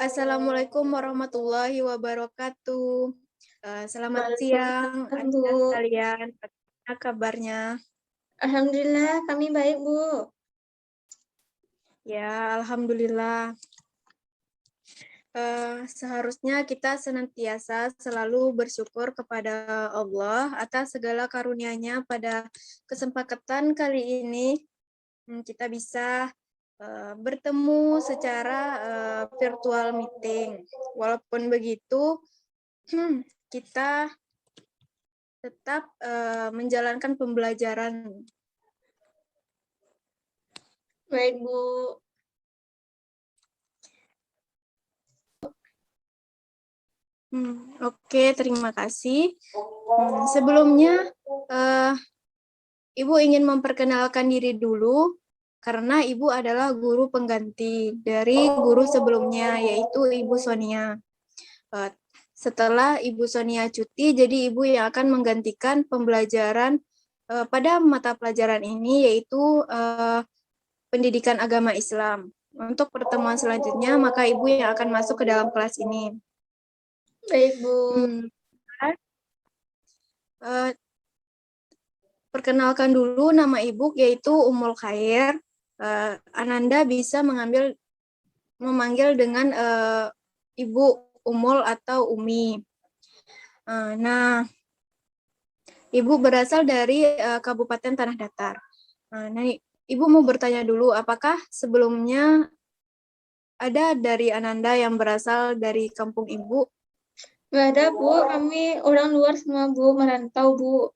Assalamualaikum warahmatullahi wabarakatuh. Selamat siang, Waalaikumsalam, Bu. adik sekalian. Bagaimana kabarnya? Alhamdulillah kami baik, Bu. Ya, alhamdulillah. Seharusnya kita senantiasa selalu bersyukur kepada Allah atas segala karunia-Nya. Pada kesempatan kali ini, kita bisa bertemu secara virtual meeting. Walaupun begitu, kita tetap menjalankan pembelajaran. Baik, Bu. Oke, terima kasih. Sebelumnya, Ibu ingin memperkenalkan diri dulu, karena Ibu adalah guru pengganti dari guru sebelumnya, yaitu Ibu Sonia. Setelah Ibu Sonia cuti, jadi Ibu yang akan menggantikan pembelajaran pada mata pelajaran ini, yaitu pendidikan agama Islam. Untuk pertemuan selanjutnya, maka Ibu yang akan masuk ke dalam kelas ini. Baik, Bu. Perkenalkan dulu, nama Ibu yaitu Ummul Khair. Ananda bisa memanggil dengan Ibu Ummul atau Umi. Nah, Ibu berasal dari Kabupaten Tanah Datar. Nah, Ibu mau bertanya dulu, apakah sebelumnya ada dari Ananda yang berasal dari kampung Ibu? Nggak ada, Bu. Kami orang luar semua, Bu. Merantau, Bu.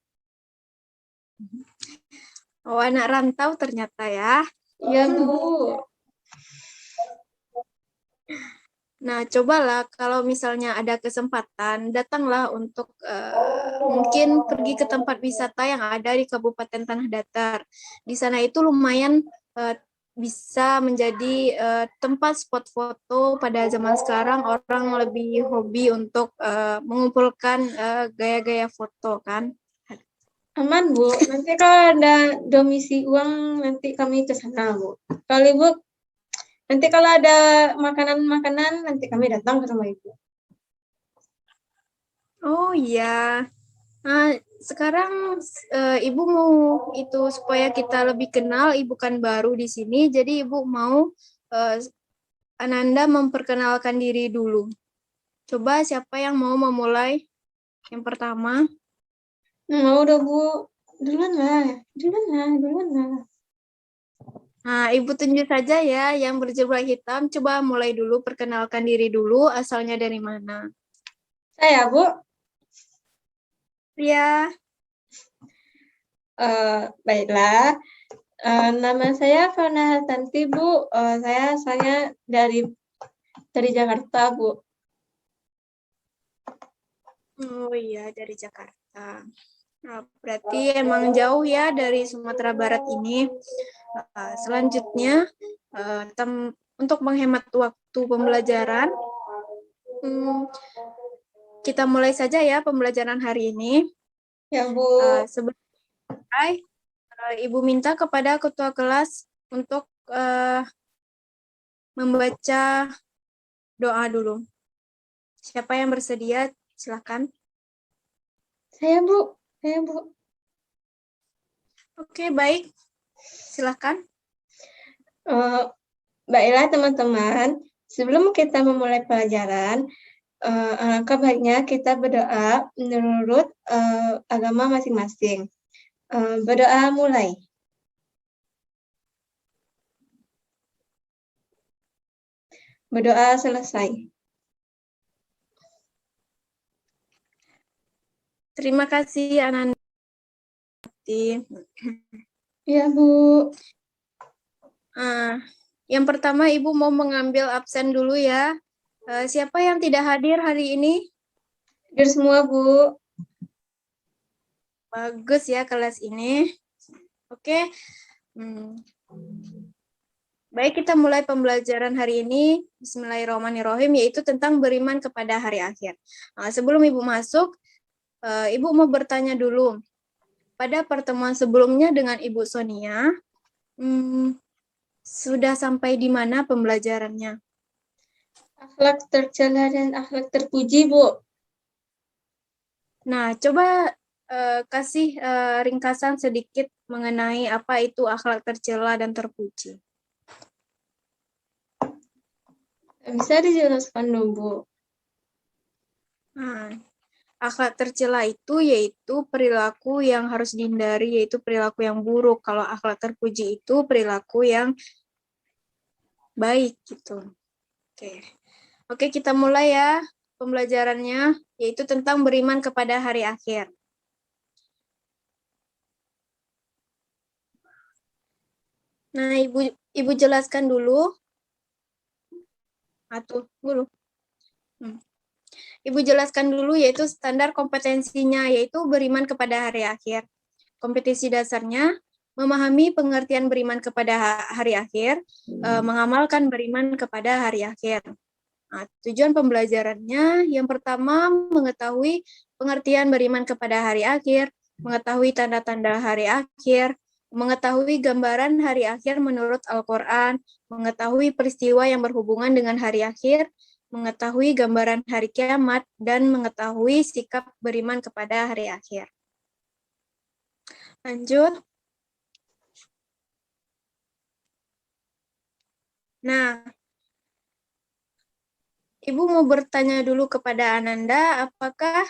Oh, anak rantau ternyata ya. Iya, Bu. Nah, cobalah kalau misalnya ada kesempatan, datanglah untuk mungkin pergi ke tempat wisata yang ada di Kabupaten Tanah Datar. Di sana itu lumayan bisa menjadi tempat spot foto. Pada zaman sekarang orang lebih hobi untuk mengumpulkan gaya-gaya foto kan. Aman, Bu. Nanti kalau ada domisi uang, nanti kami ke sana, Bu. Kalau Ibu, nanti kalau ada makanan-makanan, nanti kami datang ke rumah Ibu. Oh iya. Nah, sekarang Ibu mau itu supaya kita lebih kenal, Ibu kan baru di sini, jadi Ibu mau Ananda memperkenalkan diri dulu. Coba siapa yang mau memulai? Yang pertama. Mau udah, Bu. Duluan lah. Duluan lah. Duluan lah. Nah, Ibu tunjuk saja ya yang berjubah hitam. Coba mulai dulu, perkenalkan diri dulu, asalnya dari mana? Saya, Bu. Ya. Baiklah. Nama saya Fana Tanti, Bu. Saya asalnya dari Jakarta, Bu. Oh iya, dari Jakarta. Nah, berarti emang jauh ya dari Sumatera Barat ini. Selanjutnya, untuk menghemat waktu pembelajaran, kita mulai saja ya pembelajaran hari ini. Ya, Bu. Sebelum mulai, Ibu minta kepada ketua kelas untuk membaca doa dulu. Siapa yang bersedia? Silakan. Saya, Bu. Saya, Bu. Oke, baik. Silakan. Baiklah, teman-teman. Sebelum kita memulai pelajaran, alangkah baiknya kita berdoa menurut agama masing-masing. Berdoa mulai. Berdoa selesai. Terima kasih, Ananda. Ya, Bu. Yang pertama, Ibu mau mengambil absen dulu ya. Siapa yang tidak hadir hari ini? Hadir semua, Bu. Bagus ya kelas ini. Oke. Baik, kita mulai pembelajaran hari ini. Bismillahirrahmanirrahim, yaitu tentang beriman kepada hari akhir. Sebelum Ibu masuk, Ibu mau bertanya dulu. Pada pertemuan sebelumnya dengan Ibu Sonia, sudah sampai di mana pembelajarannya? Akhlak tercela dan akhlak terpuji, Bu. Nah, coba kasih ringkasan sedikit mengenai apa itu akhlak tercela dan terpuji. Bisa dijelaskan dong, Bu? Nah, akhlak tercela itu yaitu perilaku yang harus dihindari, yaitu perilaku yang buruk. Kalau akhlak terpuji itu perilaku yang baik gitu. Oke. Oke, kita mulai ya pembelajarannya, yaitu tentang beriman kepada hari akhir. Nah, Ibu jelaskan dulu. Dulu. Ibu jelaskan dulu yaitu standar kompetensinya, yaitu beriman kepada hari akhir. Kompetisi dasarnya memahami pengertian beriman kepada hari akhir, mengamalkan beriman kepada hari akhir. Nah, tujuan pembelajarannya yang pertama mengetahui pengertian beriman kepada hari akhir, mengetahui tanda-tanda hari akhir, mengetahui gambaran hari akhir menurut Al-Quran, mengetahui peristiwa yang berhubungan dengan hari akhir, mengetahui gambaran hari kiamat, dan mengetahui sikap beriman kepada hari akhir. Lanjut. Nah, Ibu mau bertanya dulu kepada Ananda, apakah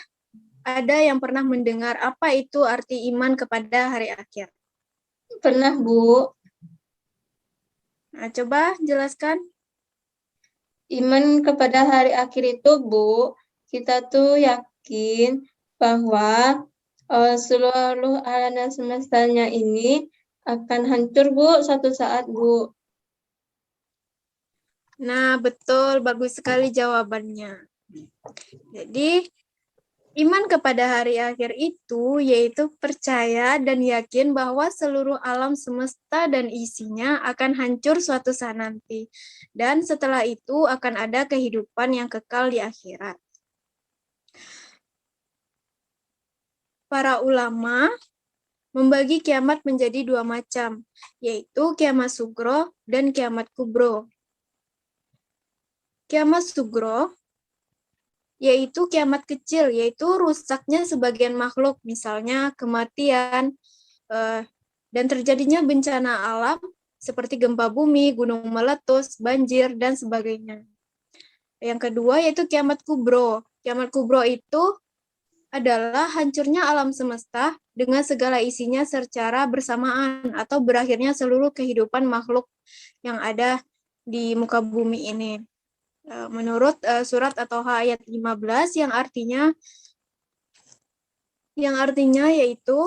ada yang pernah mendengar apa itu arti iman kepada hari akhir? Pernah, Bu. Nah, coba jelaskan. Iman kepada hari akhir itu, Bu, kita tuh yakin bahwa seluruh alam semestanya ini akan hancur, Bu, suatu saat, Bu. Nah, betul, bagus sekali jawabannya. Jadi, iman kepada hari akhir itu yaitu percaya dan yakin bahwa seluruh alam semesta dan isinya akan hancur suatu saat nanti. Dan setelah itu akan ada kehidupan yang kekal di akhirat. Para ulama membagi kiamat menjadi dua macam, yaitu kiamat sugro dan kiamat kubro. Kiamat sugro yaitu kiamat kecil, yaitu rusaknya sebagian makhluk, misalnya kematian, dan terjadinya bencana alam seperti gempa bumi, gunung meletus, banjir, dan sebagainya. Yang kedua yaitu kiamat kubro. Kiamat kubro itu adalah hancurnya alam semesta dengan segala isinya secara bersamaan atau berakhirnya seluruh kehidupan makhluk yang ada di muka bumi ini. Menurut surat At-Thaha ayat 15 yang artinya yaitu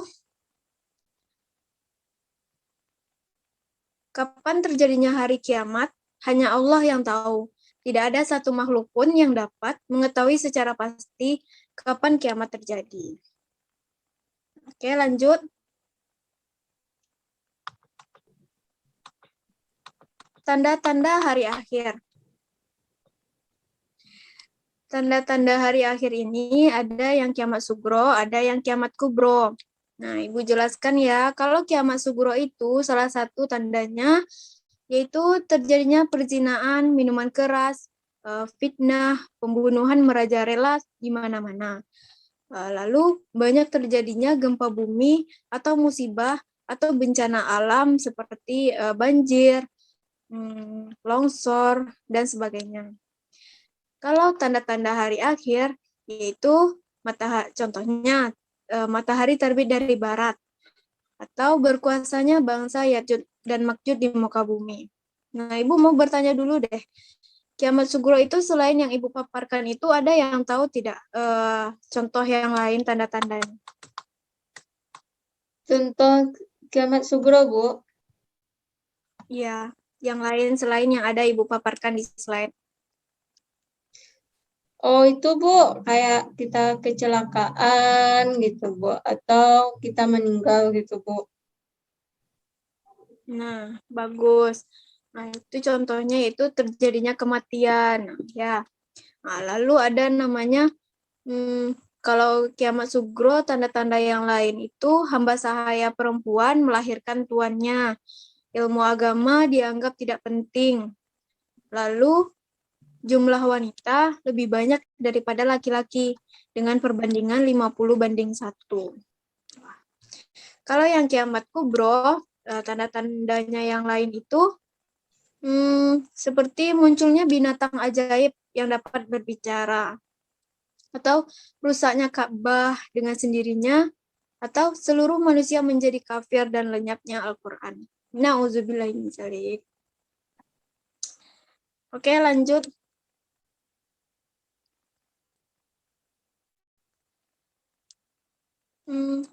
kapan terjadinya hari kiamat hanya Allah yang tahu. Tidak ada satu makhluk pun yang dapat mengetahui secara pasti kapan kiamat terjadi. Oke, lanjut. Tanda-tanda hari akhir. Tanda-tanda hari akhir ini ada yang kiamat sugro, ada yang kiamat kubro. Nah, Ibu jelaskan ya, kalau kiamat sugro itu salah satu tandanya yaitu terjadinya perzinaan, minuman keras, fitnah, pembunuhan merajalela di mana-mana. Lalu banyak terjadinya gempa bumi atau musibah atau bencana alam seperti banjir, longsor, dan sebagainya. Kalau tanda-tanda hari akhir, yaitu contohnya matahari terbit dari barat, atau berkuasanya bangsa Ya'juj dan Ma'juj di muka bumi. Nah, Ibu mau bertanya dulu deh, kiamat sugro itu selain yang Ibu paparkan itu ada yang tahu tidak contoh yang lain tanda-tandanya? Contoh kiamat sugro, Bu. Iya, yang lain selain yang ada Ibu paparkan di slide. Oh, itu, Bu, kayak kita kecelakaan gitu, Bu, atau kita meninggal gitu, Bu. Nah, bagus. Nah, itu contohnya itu terjadinya kematian. Ya. Nah, lalu ada namanya kalau kiamat sugro, tanda-tanda yang lain itu hamba sahaya perempuan melahirkan tuannya. Ilmu agama dianggap tidak penting. Lalu jumlah wanita lebih banyak daripada laki-laki dengan perbandingan 50:1. Kalau yang kiamat kubro, tanda-tandanya yang lain itu seperti munculnya binatang ajaib yang dapat berbicara, atau rusaknya Ka'bah dengan sendirinya, atau seluruh manusia menjadi kafir dan lenyapnya Al-Quran. Na'udzubillahi min dzalik. Oke, lanjut.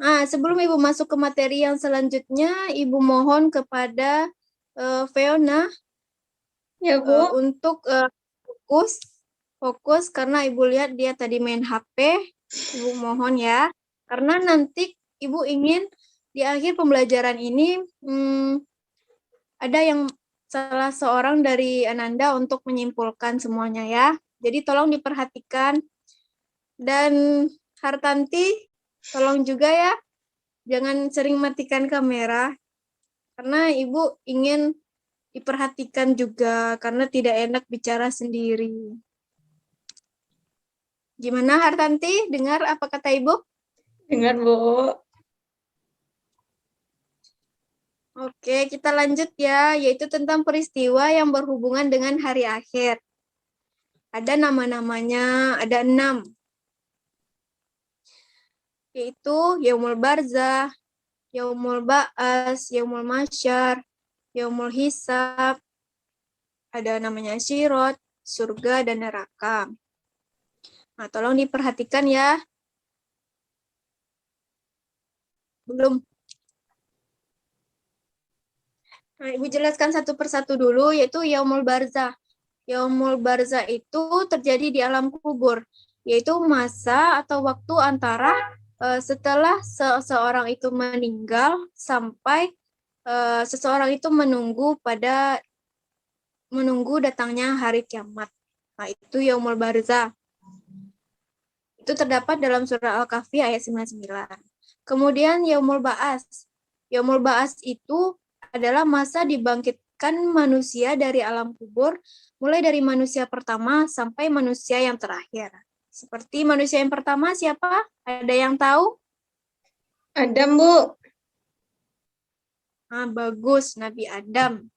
Sebelum Ibu masuk ke materi yang selanjutnya, Ibu mohon kepada Fiona Ya, Bu. untuk fokus karena Ibu lihat dia tadi main HP. Ibu mohon ya, karena nanti Ibu ingin di akhir pembelajaran ini ada yang salah seorang dari Ananda untuk menyimpulkan semuanya ya. Jadi tolong diperhatikan. Dan Hartanti, tolong juga ya, jangan sering matikan kamera, karena Ibu ingin diperhatikan juga, karena tidak enak bicara sendiri. Gimana Hartanti, dengar apa kata Ibu? Dengar, Bu. Oke, kita lanjut ya, yaitu tentang peristiwa yang berhubungan dengan hari akhir. Ada nama-namanya, ada 6. Yaitu Yaumul Barzah, Yaumul Ba'as, Yaumul Masyar, Yaumul Hisab, ada namanya Sirot, surga, dan neraka. Nah, tolong diperhatikan ya. Belum. Nah, Ibu jelaskan satu persatu dulu, yaitu Yaumul Barzah. Yaumul Barzah itu terjadi di alam kubur, yaitu masa atau waktu antara setelah seseorang itu meninggal sampai seseorang itu menunggu datangnya hari kiamat. Nah, itu Yaumul Barzah. Itu terdapat dalam surah Al-Kahfi ayat 99. Kemudian Yaumul Ba'as. Yaumul Ba'as itu adalah masa dibangkitkan manusia dari alam kubur, mulai dari manusia pertama sampai manusia yang terakhir. Seperti manusia yang pertama siapa? Ada yang tahu? Adam, Bu. Bagus, Nabi Adam.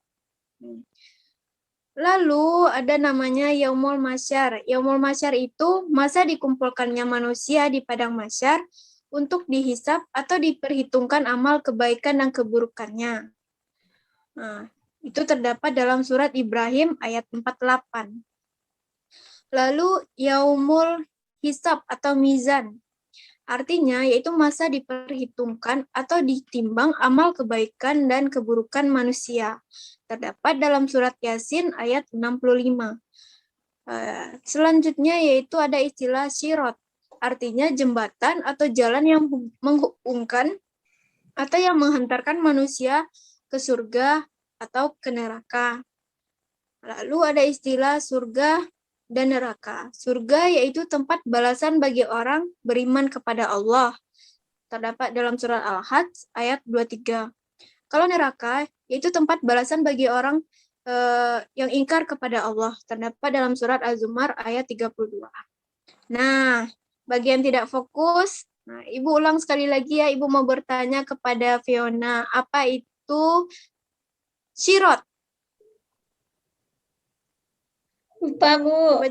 Lalu ada namanya Yaumul Masyar. Yaumul Masyar itu masa dikumpulkannya manusia di padang masyar untuk dihisap atau diperhitungkan amal kebaikan dan keburukannya. Nah, itu terdapat dalam surat Ibrahim ayat 48. Lalu Yaumul Hisab atau Mizan. Artinya yaitu masa diperhitungkan atau ditimbang amal kebaikan dan keburukan manusia. Terdapat dalam surat Yasin ayat 65. Selanjutnya yaitu ada istilah sirot. Artinya jembatan atau jalan yang menghubungkan atau yang menghantarkan manusia ke surga atau ke neraka. Lalu ada istilah surga dan neraka. Surga yaitu tempat balasan bagi orang beriman kepada Allah. Terdapat dalam surat Al-Hajj ayat 23. Kalau neraka yaitu tempat balasan bagi orang yang ingkar kepada Allah. Terdapat dalam surat Az-Zumar ayat 32. Nah, bagian tidak fokus. Nah, Ibu ulang sekali lagi ya. Ibu mau bertanya kepada Fiona, apa itu sirot? Lupa, Bu.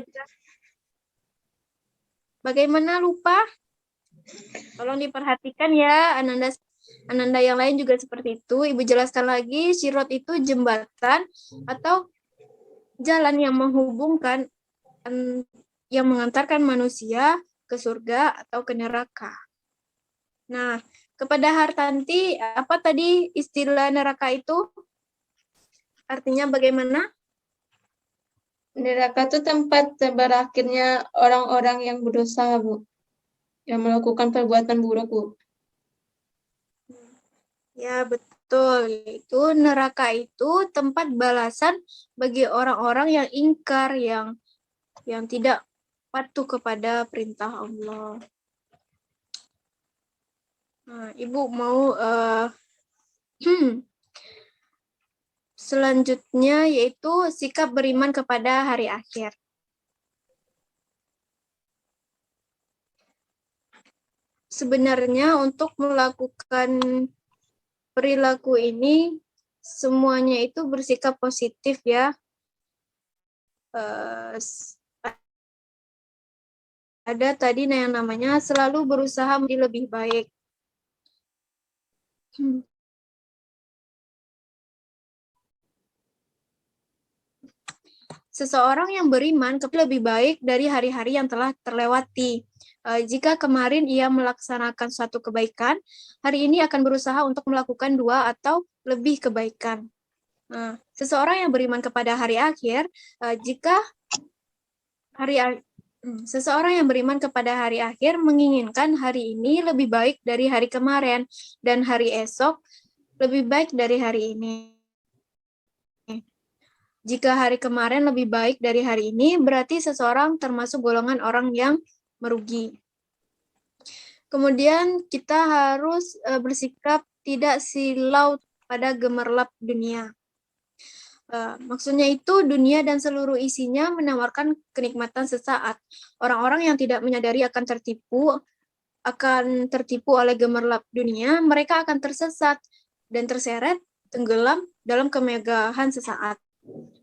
Bagaimana lupa? Tolong diperhatikan ya, Ananda yang lain juga seperti itu. Ibu jelaskan lagi, sirot itu jembatan atau jalan yang menghubungkan, yang mengantarkan manusia ke surga atau ke neraka. Nah, kepada Hartanti, apa tadi istilah neraka itu? Artinya bagaimana? Neraka itu tempat berakhirnya orang-orang yang berdosa, Bu. Yang melakukan perbuatan buruk, Bu. Ya, betul. Yaitu neraka itu tempat balasan bagi orang-orang yang ingkar, yang tidak patuh kepada perintah Allah. Nah, Ibu mau selanjutnya yaitu sikap beriman kepada hari akhir. sebenarnya untuk melakukan perilaku ini semuanya itu bersikap positif ya. Ada tadi yang namanya selalu berusaha menjadi lebih baik. Seseorang yang beriman lebih baik dari hari-hari yang telah terlewati. Jika kemarin ia melaksanakan suatu kebaikan, hari ini akan berusaha untuk melakukan 2 atau lebih kebaikan. Seseorang yang beriman kepada hari akhir, seseorang yang beriman kepada hari akhir menginginkan hari ini lebih baik dari hari kemarin dan hari esok lebih baik dari hari ini. Jika hari kemarin lebih baik dari hari ini, berarti seseorang termasuk golongan orang yang merugi. Kemudian kita harus bersikap tidak silau pada gemerlap dunia. Maksudnya itu dunia dan seluruh isinya menawarkan kenikmatan sesaat. Orang-orang yang tidak menyadari akan tertipu oleh gemerlap dunia, mereka akan tersesat dan terseret tenggelam dalam kemegahan sesaat.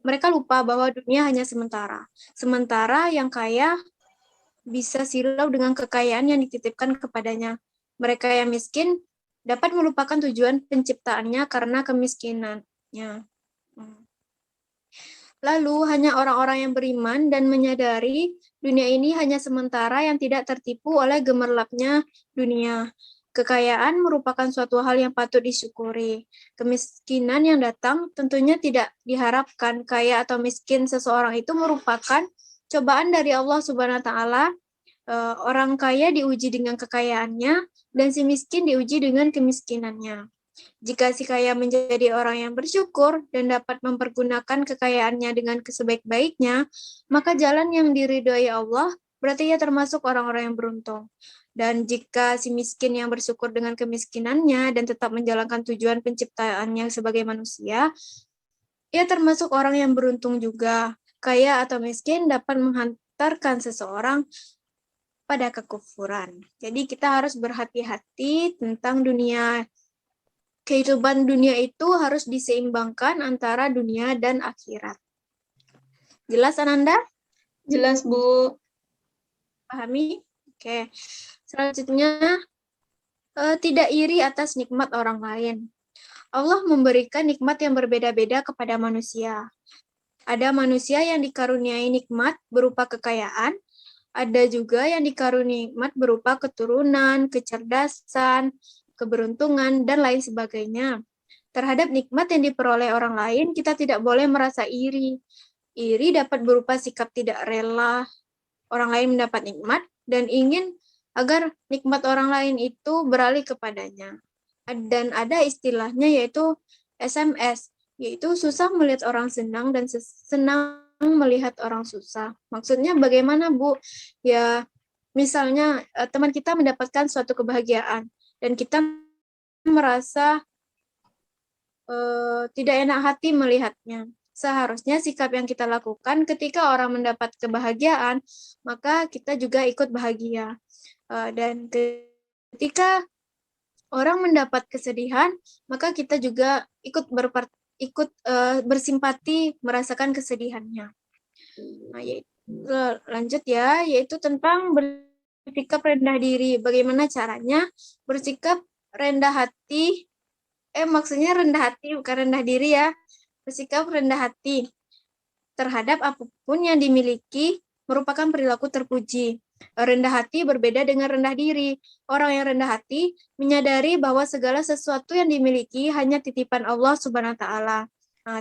Mereka lupa bahwa dunia hanya sementara. Sementara yang kaya bisa silau dengan kekayaan yang dititipkan kepadanya. Mereka yang miskin dapat melupakan tujuan penciptaannya karena kemiskinannya. Lalu hanya orang-orang yang beriman dan menyadari dunia ini hanya sementara yang tidak tertipu oleh gemerlapnya dunia. Kekayaan merupakan suatu hal yang patut disyukuri. Kemiskinan yang datang tentunya tidak diharapkan. Kaya atau miskin seseorang itu merupakan cobaan dari Allah Subhanahu wa taala. Orang kaya diuji dengan kekayaannya dan si miskin diuji dengan kemiskinannya. Jika si kaya menjadi orang yang bersyukur dan dapat mempergunakan kekayaannya dengan sebaik-baiknya, maka jalan yang diridhoi Allah berarti ia termasuk orang-orang yang beruntung. Dan jika si miskin yang bersyukur dengan kemiskinannya dan tetap menjalankan tujuan penciptaannya sebagai manusia, ia termasuk orang yang beruntung juga. Kaya atau miskin dapat menghantarkan seseorang pada kekufuran. Jadi kita harus berhati-hati tentang dunia. Kehidupan dunia itu harus diseimbangkan antara dunia dan akhirat. Jelas, Ananda? Jelas, Bu. Pahami? Oke. Selanjutnya, tidak iri atas nikmat orang lain. Allah memberikan nikmat yang berbeda-beda kepada manusia. Ada manusia yang dikaruniai nikmat berupa kekayaan, ada juga yang dikaruniai nikmat berupa keturunan, kecerdasan, keberuntungan, dan lain sebagainya. Terhadap nikmat yang diperoleh orang lain, kita tidak boleh merasa iri. Iri dapat berupa sikap tidak rela orang lain mendapat nikmat dan ingin agar nikmat orang lain itu beralih kepadanya. Dan ada istilahnya yaitu SMS, yaitu susah melihat orang senang dan senang melihat orang susah. Maksudnya bagaimana, Bu? Ya, misalnya teman kita mendapatkan suatu kebahagiaan dan kita merasa tidak enak hati melihatnya. Seharusnya sikap yang kita lakukan ketika orang mendapat kebahagiaan, maka kita juga ikut bahagia. Dan ketika orang mendapat kesedihan, maka kita juga ikut bersimpati merasakan kesedihannya. Nah, lanjut ya, yaitu tentang bersikap rendah diri. Bagaimana caranya bersikap rendah hati? Maksudnya rendah hati, bukan rendah diri ya. Bersikap rendah hati terhadap apapun yang dimiliki merupakan perilaku terpuji. Rendah hati berbeda dengan rendah diri. Orang yang rendah hati menyadari bahwa segala sesuatu yang dimiliki hanya titipan Allah Subhanahu wa taala.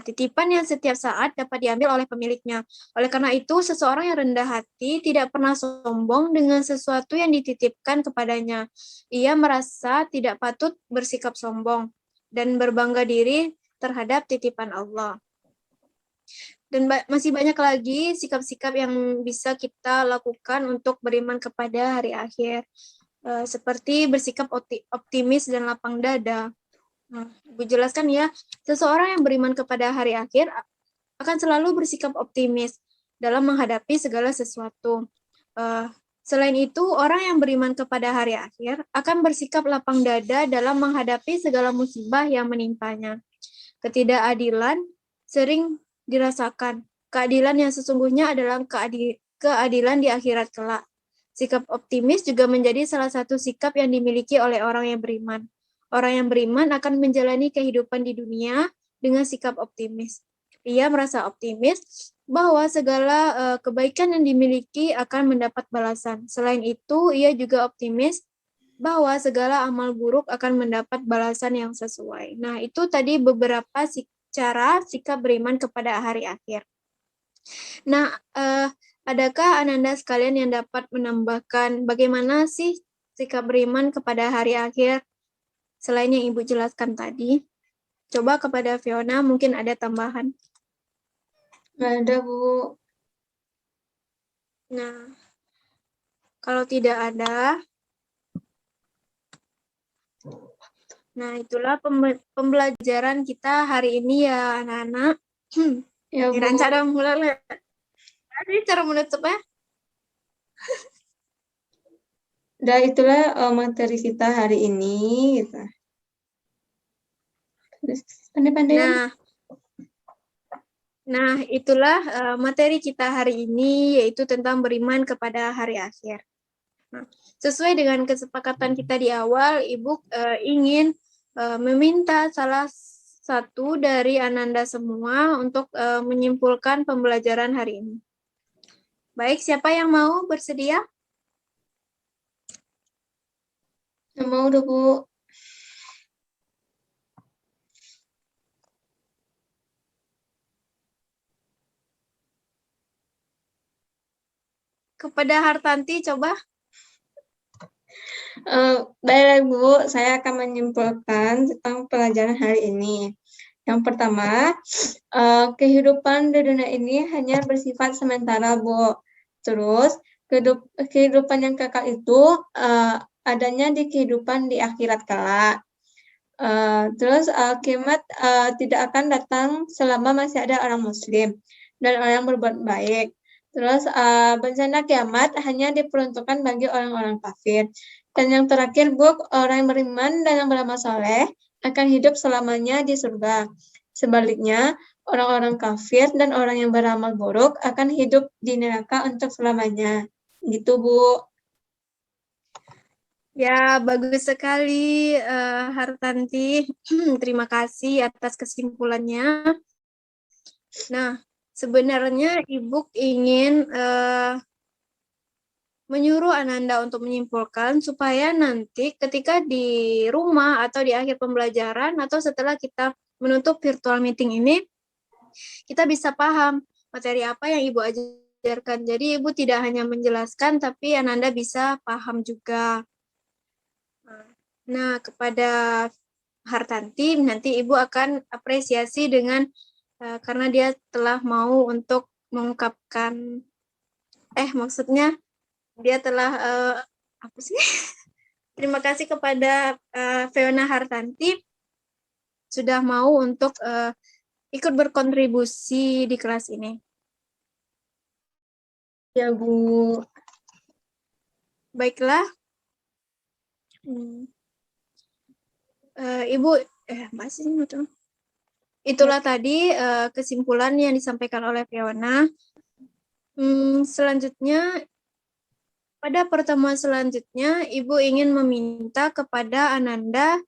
Titipan yang setiap saat dapat diambil oleh pemiliknya. Oleh karena itu, seseorang yang rendah hati tidak pernah sombong dengan sesuatu yang dititipkan kepadanya. Ia merasa tidak patut bersikap sombong dan berbangga diri terhadap titipan Allah. Dan masih banyak lagi sikap-sikap yang bisa kita lakukan untuk beriman kepada hari akhir. Seperti bersikap optimis dan lapang dada. Ibu jelaskan ya, seseorang yang beriman kepada hari akhir akan selalu bersikap optimis dalam menghadapi segala sesuatu. Selain itu, orang yang beriman kepada hari akhir akan bersikap lapang dada dalam menghadapi segala musibah yang menimpanya. Ketidakadilan sering dirasakan. Keadilan yang sesungguhnya adalah keadilan di akhirat kelak. Sikap optimis juga menjadi salah satu sikap yang dimiliki oleh orang yang beriman. Orang yang beriman akan menjalani kehidupan di dunia dengan sikap optimis. Ia merasa optimis bahwa segala kebaikan yang dimiliki akan mendapat balasan. Selain itu, ia juga optimis bahwa segala amal buruk akan mendapat balasan yang sesuai. Nah, itu tadi beberapa cara sikap beriman kepada hari akhir. Nah, adakah Ananda sekalian yang dapat menambahkan bagaimana sih sikap beriman kepada hari akhir selain yang Ibu jelaskan tadi? Coba kepada Fiona mungkin ada tambahan. Nggak ada, Bu. Nah, kalau tidak ada, nah itulah pembelajaran kita hari ini ya anak-anak. Ya, Bu. Dirancang dong mulai. Tadi cara menutupnya. Udah itulah materi kita hari ini gitu. Terus pandai-pandai ya, Bu. Nah, itulah materi kita hari ini, yaitu tentang beriman kepada hari akhir. Nah, sesuai dengan kesepakatan kita di awal, Ibu ingin meminta salah satu dari Ananda semua untuk menyimpulkan pembelajaran hari ini. Baik, siapa yang mau bersedia? Yang mau udah, Bu. Kepada Hartanti, coba. Baik, Bu, saya akan menyimpulkan tentang pelajaran hari ini. Yang pertama, kehidupan di dunia ini hanya bersifat sementara, Bu. Terus, kehidupan yang kekal itu adanya di kehidupan di akhirat kelak. Terus, kiamat tidak akan datang selama masih ada orang muslim dan orang yang berbuat baik. Terus, bencana kiamat hanya diperuntukkan bagi orang-orang kafir. Dan yang terakhir, Bu, orang yang beriman dan yang beramal soleh akan hidup selamanya di surga. Sebaliknya, orang-orang kafir dan orang yang beramal buruk akan hidup di neraka untuk selamanya. Gitu, Bu. Ya, bagus sekali, Hartanti. Terima kasih atas kesimpulannya. Nah, sebenarnya Ibu ingin menyuruh Ananda untuk menyimpulkan supaya nanti ketika di rumah atau di akhir pembelajaran atau setelah kita menutup virtual meeting ini, kita bisa paham materi apa yang Ibu ajarkan. Jadi Ibu tidak hanya menjelaskan, tapi Ananda bisa paham juga. Nah, kepada Hartanti, nanti Ibu akan apresiasi dengan karena dia telah mau untuk mengungkapkan, maksudnya dia telah apa sih? Terima kasih kepada Fiona Hartanti sudah mau untuk ikut berkontribusi di kelas ini. Ya, Bu. Baiklah. Ibu, masih itulah tadi kesimpulan yang disampaikan oleh Fiona. Selanjutnya, pada pertemuan selanjutnya, Ibu ingin meminta kepada Ananda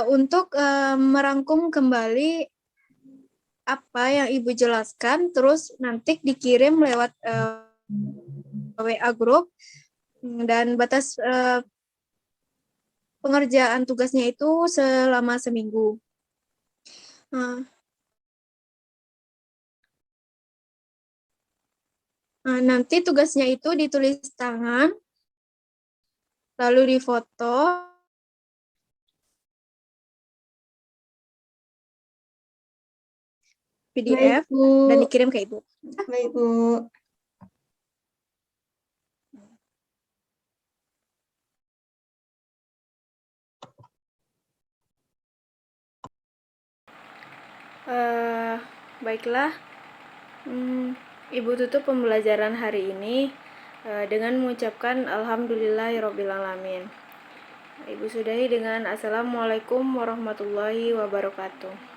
untuk merangkum kembali apa yang Ibu jelaskan, terus nanti dikirim lewat WA group, dan batas pengerjaan tugasnya itu selama seminggu. Nanti tugasnya itu ditulis tangan, lalu difoto, PDF, Baik, Bu. dan dikirim ke Ibu. Baik, Bu. Baiklah, Ibu tutup pembelajaran hari ini. dengan mengucapkan alhamdulillahirobbilalamin. Ibu sudahi dengan assalamualaikum warahmatullahi wabarakatuh.